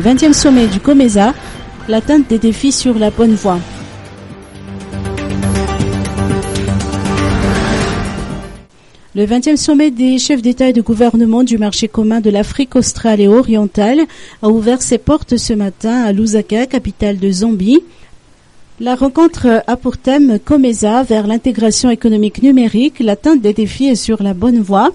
20e sommet du COMESA, l'atteinte des défis sur la bonne voie. Le 20e sommet des chefs d'État et de gouvernement du marché commun de l'Afrique australe et orientale a ouvert ses portes ce matin à Lusaka, capitale de Zambie. La rencontre a pour thème COMESA vers l'intégration économique numérique, l'atteinte des défis est sur la bonne voie.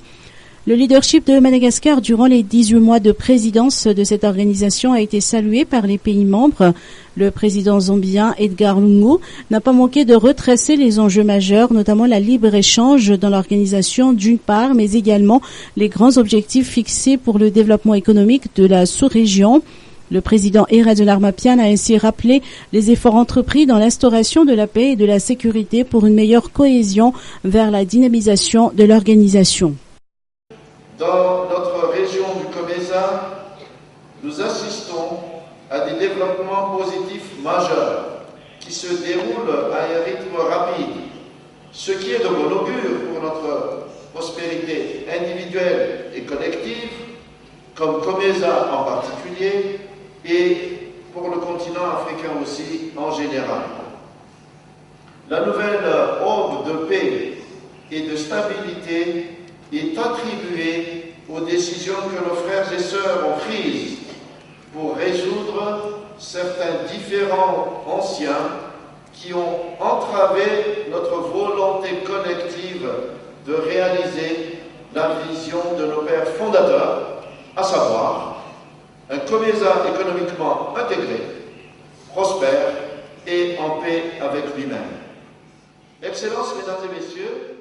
Le leadership de Madagascar durant les 18 mois de présidence de cette organisation a été salué par les pays membres. Le président zambien Edgar Lungu n'a pas manqué de retracer les enjeux majeurs, notamment la libre-échange dans l'organisation d'une part, mais également les grands objectifs fixés pour le développement économique de la sous-région. Le président Eradunnar Mapian a ainsi rappelé les efforts entrepris dans l'instauration de la paix et de la sécurité pour une meilleure cohésion vers la dynamisation de l'organisation. Dans notre région du COMESA, nous assistons à des développements positifs majeurs qui se déroulent à un rythme rapide, ce qui est de bon augure pour notre prospérité individuelle et collective, comme COMESA en particulier, et pour le continent africain aussi en général. La nouvelle aube de paix et de stabilité est attribuée aux décisions que nos frères et sœurs ont prises pour résoudre certains différends anciens qui ont entravé notre volonté collective de réaliser la vision de nos pères fondateurs, à savoir un COMESA économiquement intégré, prospère et en paix avec lui-même. Excellences, Mesdames et Messieurs,